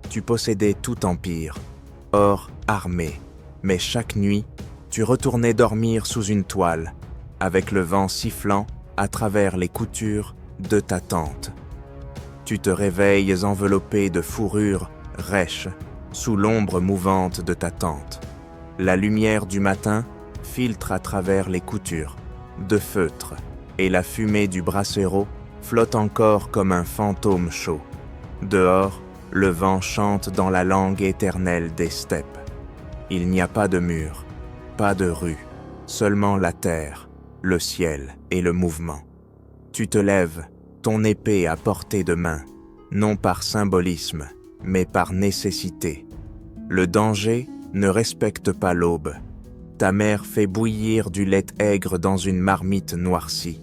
tu possédais tout empire, or armé, mais chaque nuit, tu retournais dormir sous une toile, avec le vent sifflant à travers les coutures de ta tente. Tu te réveilles enveloppé de fourrure rêche, sous l'ombre mouvante de ta tente. La lumière du matin filtre à travers les coutures, de feutre, et la fumée du brasero flotte encore comme un fantôme chaud. Dehors, le vent chante dans la langue éternelle des steppes. Il n'y a pas de mur, pas de rue, seulement la terre, le ciel et le mouvement. Tu te lèves, ton épée à portée de main, non par symbolisme, mais par nécessité. Le danger ne respecte pas l'aube. Ta mère fait bouillir du lait aigre dans une marmite noircie.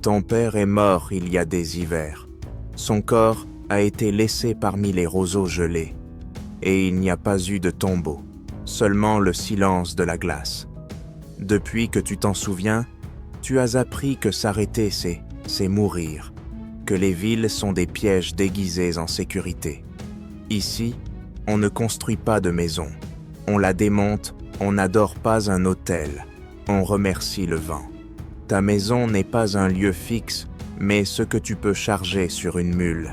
Ton père est mort il y a des hivers. Son corps a été laissé parmi les roseaux gelés. Et il n'y a pas eu de tombeau, seulement le silence de la glace. Depuis que tu t'en souviens, tu as appris que s'arrêter, c'est mourir, que les villes sont des pièges déguisés en sécurité. Ici, on ne construit pas de maison, on la démonte, on n'adore pas un autel, on remercie le vent. Ta maison n'est pas un lieu fixe, mais ce que tu peux charger sur une mule.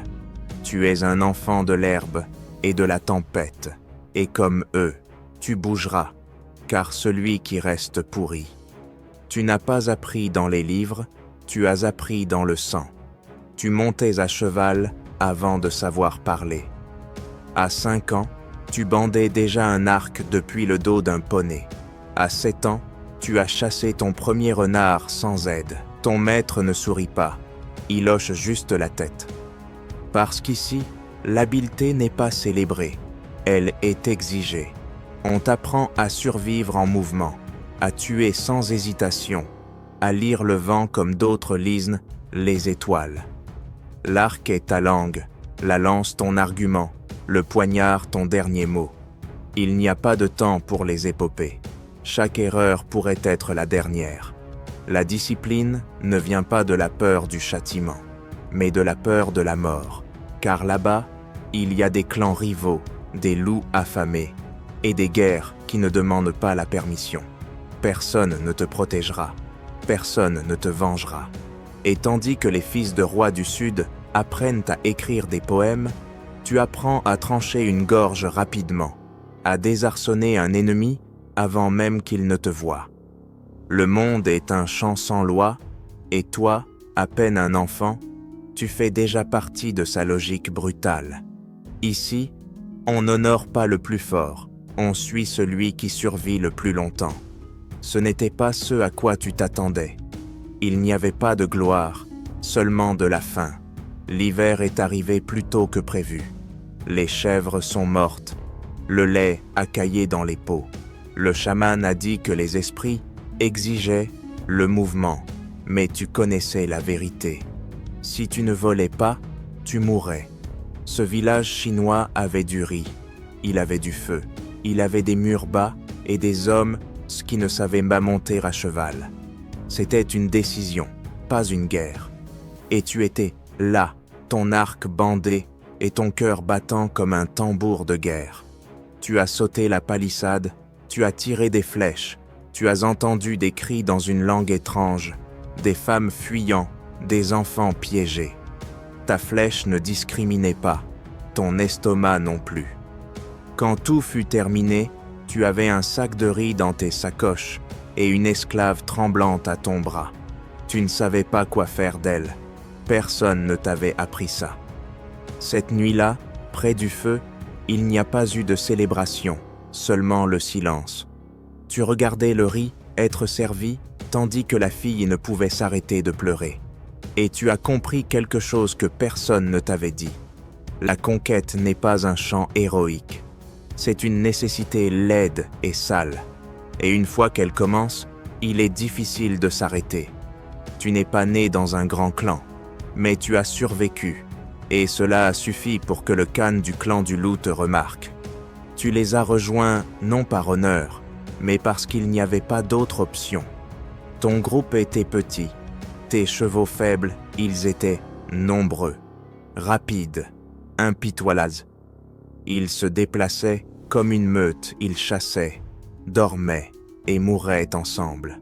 Tu es un enfant de l'herbe et de la tempête, et comme eux, tu bougeras, car celui qui reste pourrit. Tu n'as pas appris dans les livres, tu as appris dans le sang. Tu montais à cheval avant de savoir parler. À 5 ans, tu bandais déjà un arc depuis le dos d'un poney. À 7 ans, tu as chassé ton premier renard sans aide. Ton maître ne sourit pas, il hoche juste la tête. Parce qu'ici, l'habileté n'est pas célébrée, elle est exigée. On t'apprend à survivre en mouvement, à tuer sans hésitation, à lire le vent comme d'autres lisent les étoiles. L'arc est ta langue, la lance ton argument, le poignard ton dernier mot. Il n'y a pas de temps pour les épopées. Chaque erreur pourrait être la dernière. La discipline ne vient pas de la peur du châtiment, mais de la peur de la mort. Car là-bas, il y a des clans rivaux, des loups affamés, et des guerres qui ne demandent pas la permission. Personne ne te protégera, personne ne te vengera. Et tandis que les fils de rois du Sud apprennent à écrire des poèmes, tu apprends à trancher une gorge rapidement, à désarçonner un ennemi avant même qu'il ne te voie. Le monde est un champ sans loi, et toi, à peine un enfant, tu fais déjà partie de sa logique brutale. Ici, on n'honore pas le plus fort, on suit celui qui survit le plus longtemps. Ce n'était pas ce à quoi tu t'attendais. Il n'y avait pas de gloire, seulement de la faim. L'hiver est arrivé plus tôt que prévu. Les chèvres sont mortes, le lait a caillé dans les pots. Le chaman a dit que les esprits exigeaient le mouvement, mais tu connaissais la vérité. Si tu ne volais pas, tu mourrais. Ce village chinois avait du riz, il avait du feu, il avait des murs bas et des hommes qui ne savaient pas monter à cheval. C'était une décision, pas une guerre. Et tu étais là, ton arc bandé et ton cœur battant comme un tambour de guerre. Tu as sauté la palissade, tu as tiré des flèches, tu as entendu des cris dans une langue étrange, des femmes fuyant, des enfants piégés. Ta flèche ne discriminait pas, ton estomac non plus. Quand tout fut terminé, tu avais un sac de riz dans tes sacoches et une esclave tremblante à ton bras. Tu ne savais pas quoi faire d'elle. Personne ne t'avait appris ça. Cette nuit-là, près du feu, il n'y a pas eu de célébration, seulement le silence. Tu regardais le riz être servi, tandis que la fille ne pouvait s'arrêter de pleurer. Et tu as compris quelque chose que personne ne t'avait dit. La conquête n'est pas un chant héroïque. C'est une nécessité laide et sale. Et une fois qu'elle commence, il est difficile de s'arrêter. Tu n'es pas né dans un grand clan, mais tu as survécu. Et cela a suffi pour que le khan du clan du loup te remarque. Tu les as rejoints non par honneur, mais parce qu'il n'y avait pas d'autre option. Ton groupe était petit, tes chevaux faibles, ils étaient nombreux, rapides, impitoyables. Ils se déplaçaient comme une meute, ils chassaient, dormaient et mouraient ensemble.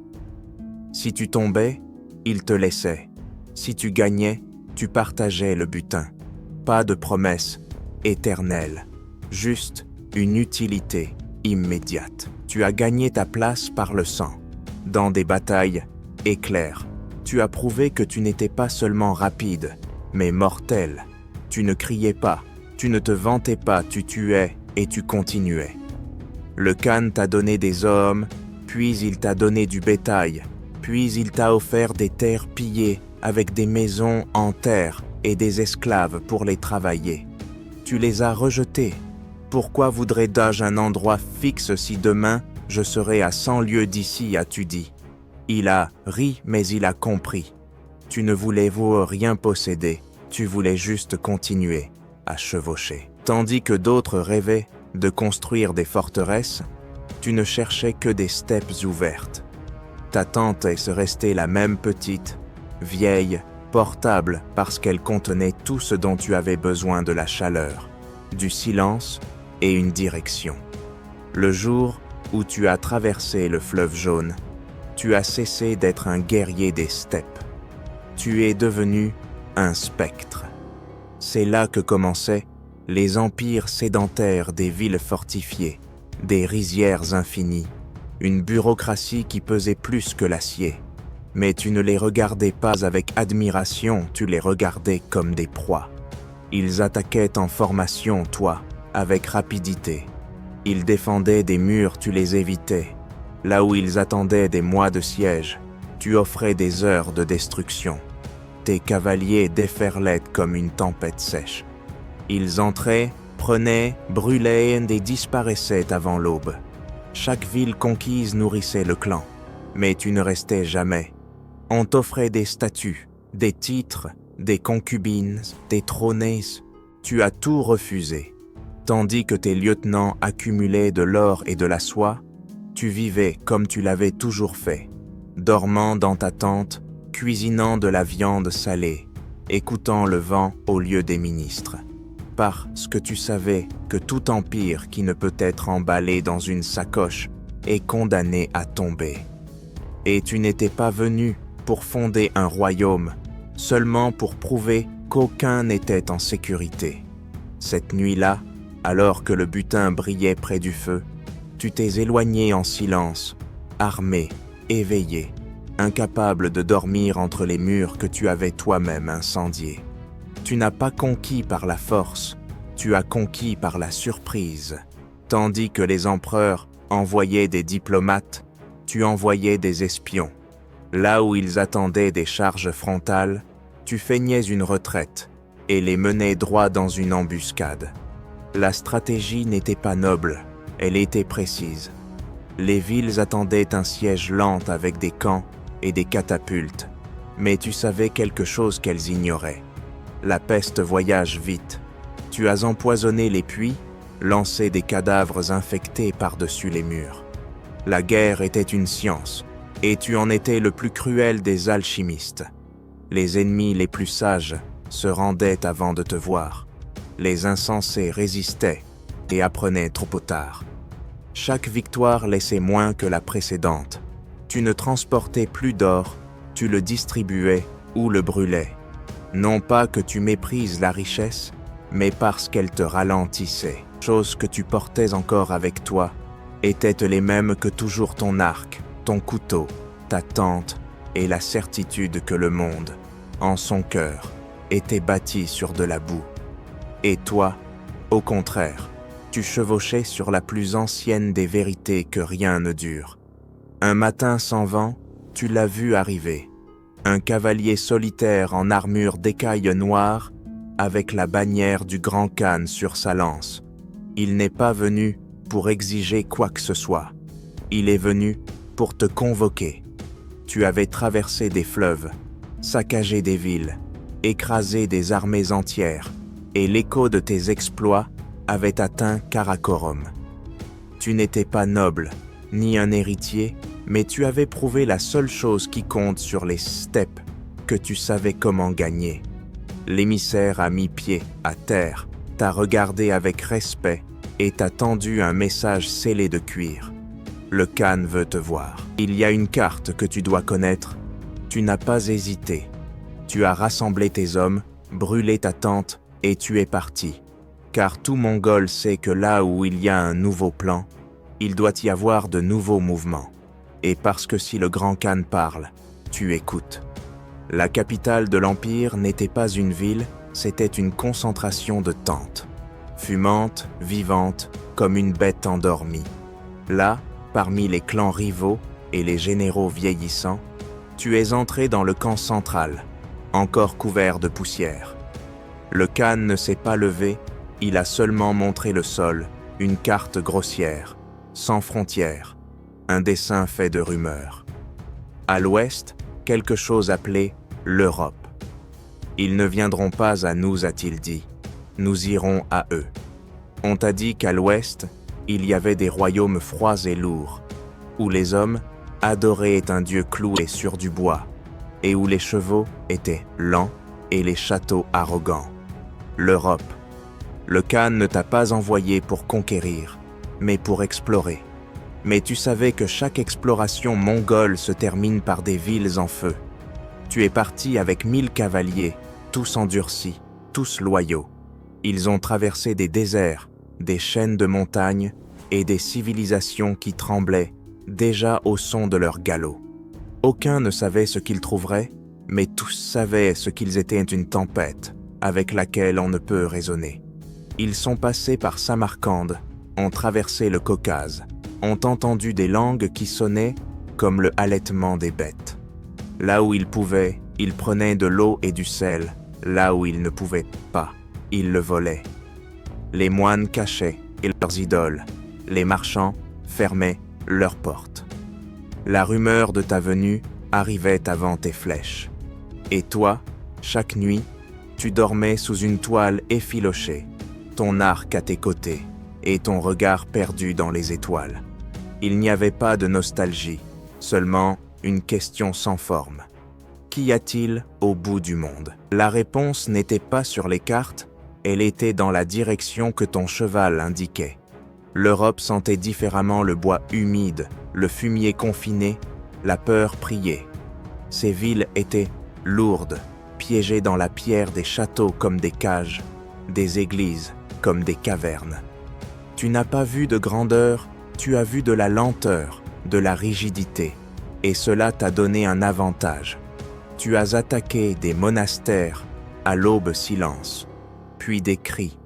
Si tu tombais, ils te laissaient. Si tu gagnais, tu partageais le butin. Pas de promesse éternelle, juste une utilité immédiate. Tu as gagné ta place par le sang. Dans des batailles éclairs, tu as prouvé que tu n'étais pas seulement rapide, mais mortel. Tu ne criais pas, tu ne te vantais pas, tu tuais et tu continuais. Le Khan t'a donné des hommes, puis il t'a donné du bétail, puis il t'a offert des terres pillées avec des maisons en terre et des esclaves pour les travailler. Tu les as rejetés. Pourquoi voudrais-je un endroit fixe si demain je serai à 100 lieues d'ici, as-tu dit? Il a ri, mais il a compris. Tu ne voulais rien posséder, tu voulais juste continuer à chevaucher. Tandis que d'autres rêvaient de construire des forteresses, tu ne cherchais que des steppes ouvertes. Ta tente est restée la même petite, vieille, portable parce qu'elle contenait tout ce dont tu avais besoin, de la chaleur, du silence et une direction. Le jour où tu as traversé le fleuve jaune, tu as cessé d'être un guerrier des steppes. Tu es devenu un spectre. C'est là que commençaient les empires sédentaires des villes fortifiées, des rizières infinies, une bureaucratie qui pesait plus que l'acier. Mais tu ne les regardais pas avec admiration, tu les regardais comme des proies. Ils attaquaient en formation, toi, avec rapidité. Ils défendaient des murs, tu les évitais. Là où ils attendaient des mois de siège, tu offrais des heures de destruction. Tes cavaliers déferlaient comme une tempête sèche. Ils entraient, prenaient, brûlaient et disparaissaient avant l'aube. Chaque ville conquise nourrissait le clan, mais tu ne restais jamais. On t'offrait des statues, des titres, des concubines, des trônées. Tu as tout refusé. Tandis que tes lieutenants accumulaient de l'or et de la soie, tu vivais comme tu l'avais toujours fait, dormant dans ta tente, cuisinant de la viande salée, écoutant le vent au lieu des ministres. Parce que tu savais que tout empire qui ne peut être emballé dans une sacoche est condamné à tomber. Et tu n'étais pas venu pour fonder un royaume, seulement pour prouver qu'aucun n'était en sécurité. Cette nuit-là, alors que le butin brillait près du feu, tu t'es éloigné en silence, armé, éveillé, incapable de dormir entre les murs que tu avais toi-même incendiés. Tu n'as pas conquis par la force, tu as conquis par la surprise. Tandis que les empereurs envoyaient des diplomates, tu envoyais des espions. Là où ils attendaient des charges frontales, tu feignais une retraite et les menais droit dans une embuscade. La stratégie n'était pas noble, elle était précise. Les villes attendaient un siège lent avec des camps et des catapultes, mais tu savais quelque chose qu'elles ignoraient. La peste voyage vite. Tu as empoisonné les puits, lancé des cadavres infectés par-dessus les murs. La guerre était une science, et tu en étais le plus cruel des alchimistes. Les ennemis les plus sages se rendaient avant de te voir. Les insensés résistaient et apprenaient trop tard. Chaque victoire laissait moins que la précédente. Tu ne transportais plus d'or, tu le distribuais ou le brûlais. Non pas que tu méprises la richesse, mais parce qu'elle te ralentissait. Choses que tu portais encore avec toi étaient les mêmes que toujours ton arc, ton couteau, ta tente et la certitude que le monde, en son cœur, était bâti sur de la boue. Et toi, au contraire, tu chevauchais sur la plus ancienne des vérités que rien ne dure. Un matin sans vent, tu l'as vu arriver. Un cavalier solitaire en armure d'écaille noire avec la bannière du Grand Khan sur sa lance. Il n'est pas venu pour exiger quoi que ce soit. Il est venu pour te convoquer. Tu avais traversé des fleuves, saccagé des villes, écrasé des armées entières, et l'écho de tes exploits avait atteint Karakorum. Tu n'étais pas noble, ni un héritier, mais tu avais prouvé la seule chose qui compte sur les steppes, que tu savais comment gagner. L'émissaire a mis pied à terre, t'a regardé avec respect et t'a tendu un message scellé de cuir. Le Khan veut te voir. Il y a une carte que tu dois connaître. Tu n'as pas hésité. Tu as rassemblé tes hommes, brûlé ta tente et tu es parti. Car tout Mongol sait que là où il y a un nouveau plan, il doit y avoir de nouveaux mouvements. Et parce que si le grand Khan parle, tu écoutes. La capitale de l'Empire n'était pas une ville, c'était une concentration de tentes, fumante, vivante, comme une bête endormie. Là, parmi les clans rivaux et les généraux vieillissants, tu es entré dans le camp central, encore couvert de poussière. Le Khan ne s'est pas levé, il a seulement montré le sol, une carte grossière, sans frontières, un dessin fait de rumeurs. À l'ouest, quelque chose appelé l'Europe. Ils ne viendront pas à nous, a-t-il dit. Nous irons à eux. On t'a dit qu'à l'ouest, il y avait des royaumes froids et lourds, où les hommes adoraient un dieu cloué sur du bois, et où les chevaux étaient lents et les châteaux arrogants. L'Europe. Le Khan ne t'a pas envoyé pour conquérir, mais pour explorer. Mais tu savais que chaque exploration mongole se termine par des villes en feu. Tu es parti avec 1000 cavaliers, tous endurcis, tous loyaux. Ils ont traversé des déserts, des chaînes de montagnes et des civilisations qui tremblaient déjà au son de leurs galops. Aucun ne savait ce qu'ils trouveraient, mais tous savaient ce qu'ils étaient une tempête avec laquelle on ne peut raisonner. Ils sont passés par Samarcande, ont traversé le Caucase, ont entendu des langues qui sonnaient comme le halètement des bêtes. Là où ils pouvaient, ils prenaient de l'eau et du sel. Là où ils ne pouvaient pas, ils le volaient. Les moines cachaient leurs idoles. Les marchands fermaient leurs portes. La rumeur de ta venue arrivait avant tes flèches. Et toi, chaque nuit, tu dormais sous une toile effilochée, ton arc à tes côtés et ton regard perdu dans les étoiles. Il n'y avait pas de nostalgie, seulement une question sans forme. Qu'y a-t-il au bout du monde? La réponse n'était pas sur les cartes, elle était dans la direction que ton cheval indiquait. L'Europe sentait différemment le bois humide, le fumier confiné, la peur priait. Ces villes étaient lourdes, piégées dans la pierre des châteaux comme des cages, des églises comme des cavernes. Tu n'as pas vu de grandeur, tu as vu de la lenteur, de la rigidité, et cela t'a donné un avantage. Tu as attaqué des monastères, à l'aube silence, puis des cris.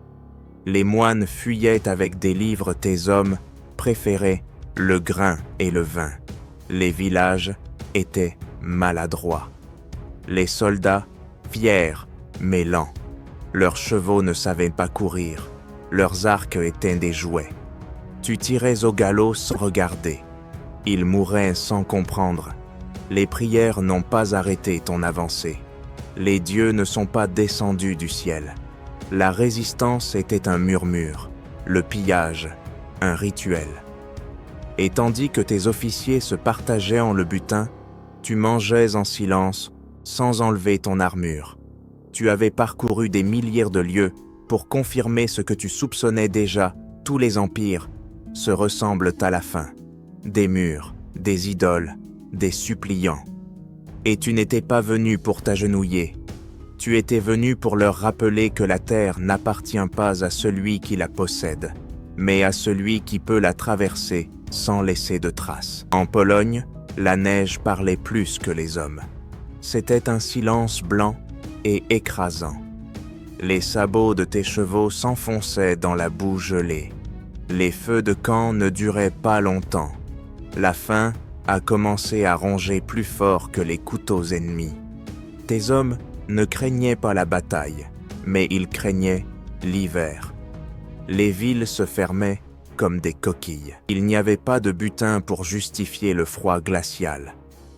Les moines fuyaient avec des livres, tes hommes préféraient le grain et le vin. Les villages étaient maladroits. Les soldats, fiers mais lents. Leurs chevaux ne savaient pas courir, leurs arcs étaient des jouets. Tu tirais au galop sans regarder. Ils mouraient sans comprendre. Les prières n'ont pas arrêté ton avancée. Les dieux ne sont pas descendus du ciel. La résistance était un murmure, le pillage, un rituel. Et tandis que tes officiers se partageaient en le butin, tu mangeais en silence, sans enlever ton armure. Tu avais parcouru des milliers de lieues pour confirmer ce que tu soupçonnais déjà, tous les empires se ressemblent à la fin. Des murs, des idoles, des suppliants. Et tu n'étais pas venu pour t'agenouiller. Tu étais venu pour leur rappeler que la terre n'appartient pas à celui qui la possède, mais à celui qui peut la traverser sans laisser de traces. En Pologne, la neige parlait plus que les hommes. C'était un silence blanc et écrasant. Les sabots de tes chevaux s'enfonçaient dans la boue gelée. Les feux de camp ne duraient pas longtemps. La faim a commencé à ronger plus fort que les couteaux ennemis. Tes hommes ne craignaient pas la bataille, mais ils craignaient l'hiver. Les villes se fermaient comme des coquilles. Il n'y avait pas de butin pour justifier le froid glacial.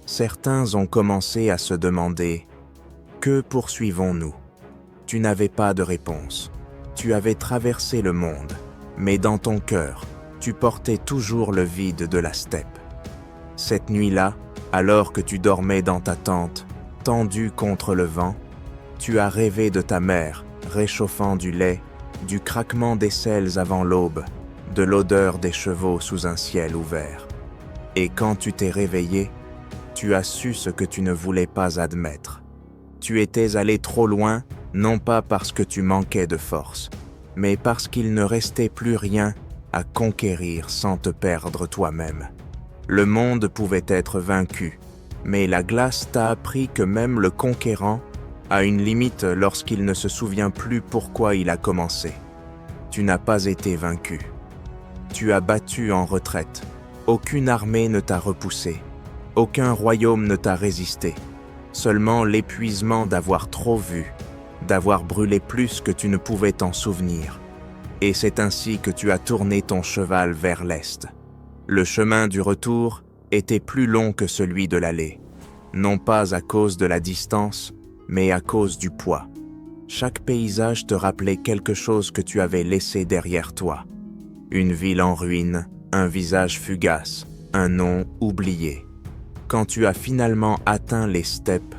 Certains ont commencé à se demander « Que poursuivons-nous » Tu n'avais pas de réponse. Tu avais traversé le monde, mais dans ton cœur, tu portais toujours le vide de la steppe. Cette nuit-là, alors que tu dormais dans ta tente, tendue contre le vent, tu as rêvé de ta mère réchauffant du lait du craquement des selles avant l'aube, de l'odeur des chevaux sous un ciel ouvert. Et quand tu t'es réveillé, tu as su ce que tu ne voulais pas admettre. Tu étais allé trop loin, non pas parce que tu manquais de force, mais parce qu'il ne restait plus rien à conquérir sans te perdre toi-même. Le monde pouvait être vaincu, mais la glace t'a appris que même le conquérant a une limite lorsqu'il ne se souvient plus pourquoi il a commencé. Tu n'as pas été vaincu. Tu as battu en retraite. Aucune armée ne t'a repoussé. Aucun royaume ne t'a résisté. Seulement l'épuisement d'avoir trop vu, d'avoir brûlé plus que tu ne pouvais t'en souvenir. Et c'est ainsi que tu as tourné ton cheval vers l'est. Le chemin du retour était plus long que celui de l'aller, non pas à cause de la distance, mais à cause du poids. Chaque paysage te rappelait quelque chose que tu avais laissé derrière toi. Une ville en ruine, un visage fugace, un nom oublié. Quand tu as finalement atteint les steppes,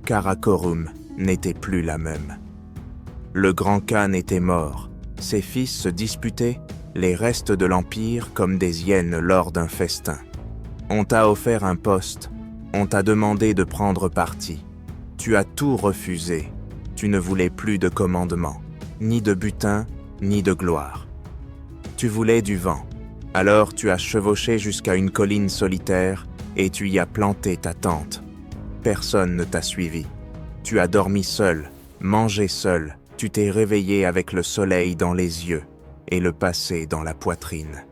Karakorum n'était plus la même. Le grand Khan était mort. Ses fils se disputaient les restes de l'Empire comme des hyènes lors d'un festin. On t'a offert un poste, on t'a demandé de prendre parti. Tu as tout refusé. Tu ne voulais plus de commandement, ni de butin, ni de gloire. Tu voulais du vent. Alors tu as chevauché jusqu'à une colline solitaire et tu y as planté ta tente. Personne ne t'a suivi. Tu as dormi seul, mangé seul. Tu t'es réveillé avec le soleil dans les yeux et le passé dans la poitrine.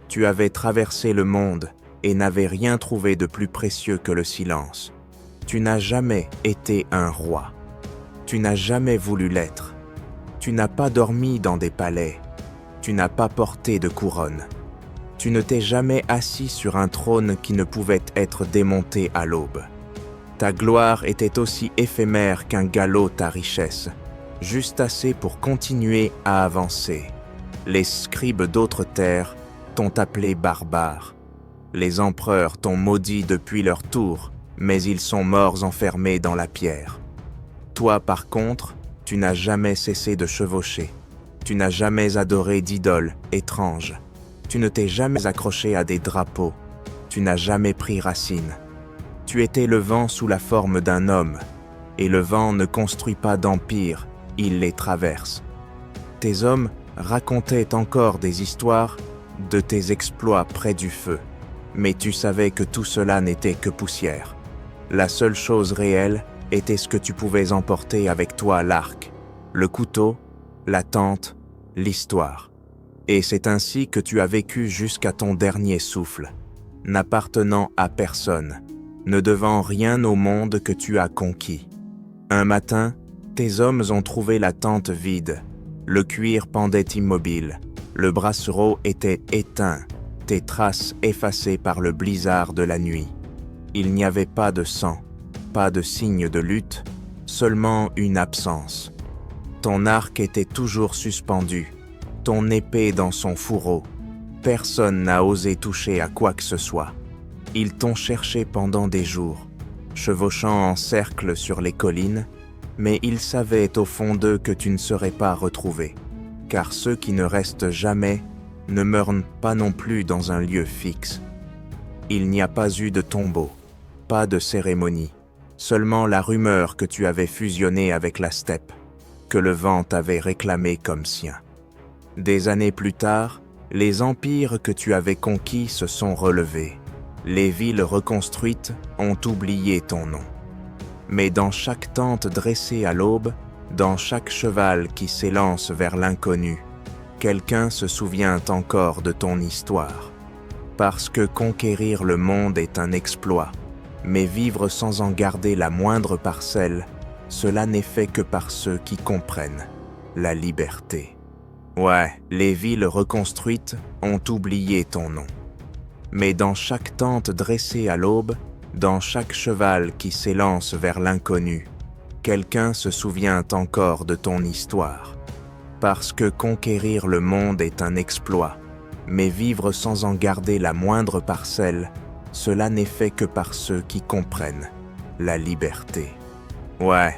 Tu avais traversé le monde et n'avais rien trouvé de plus précieux que le silence. Tu n'as jamais été un roi. Tu n'as jamais voulu l'être. Tu n'as pas dormi dans des palais. Tu n'as pas porté de couronne. Tu ne t'es jamais assis sur un trône qui ne pouvait être démonté à l'aube. Ta gloire était aussi éphémère qu'un galop ta richesse, juste assez pour continuer à avancer. Les scribes d'autres terres t'ont appelé barbare. Les empereurs t'ont maudit depuis leur tour, mais ils sont morts enfermés dans la pierre. Toi, par contre, tu n'as jamais cessé de chevaucher. Tu n'as jamais adoré d'idoles étranges. Tu ne t'es jamais accroché à des drapeaux. Tu n'as jamais pris racine. Tu étais le vent sous la forme d'un homme, et le vent ne construit pas d'empire, il les traverse. Tes hommes racontaient encore des histoires de tes exploits près du feu, mais tu savais que tout cela n'était que poussière. La seule chose réelle était ce que tu pouvais emporter avec toi, l'arc, le couteau, la tente, l'histoire. Et c'est ainsi que tu as vécu jusqu'à ton dernier souffle, n'appartenant à personne, ne devant rien au monde que tu as conquis. Un matin, tes hommes ont trouvé la tente vide, le cuir pendait immobile, le brassereau était éteint, tes traces effacées par le blizzard de la nuit. Il n'y avait pas de sang, pas de signe de lutte, seulement une absence. Ton arc était toujours suspendu, ton épée dans son fourreau. Personne n'a osé toucher à quoi que ce soit. Ils t'ont cherché pendant des jours, chevauchant en cercle sur les collines, mais ils savaient au fond d'eux que tu ne serais pas retrouvé, car ceux qui ne restent jamais ne meurent pas non plus dans un lieu fixe. Il n'y a pas eu de tombeau, pas de cérémonie, seulement la rumeur que tu avais fusionné avec la steppe, que le vent t'avait réclamé comme sien. Des années plus tard, les empires que tu avais conquis se sont relevés. Les villes reconstruites ont oublié ton nom. Mais dans chaque tente dressée à l'aube, dans chaque cheval qui s'élance vers l'inconnu, quelqu'un se souvient encore de ton histoire. Parce que conquérir le monde est un exploit, mais vivre sans en garder la moindre parcelle, cela n'est fait que par ceux qui comprennent la liberté. Ouais, les villes reconstruites ont oublié ton nom. Mais dans chaque tente dressée à l'aube, dans chaque cheval qui s'élance vers l'inconnu, quelqu'un se souvient encore de ton histoire. Parce que conquérir le monde est un exploit, mais vivre sans en garder la moindre parcelle, cela n'est fait que par ceux qui comprennent la liberté. Ouais,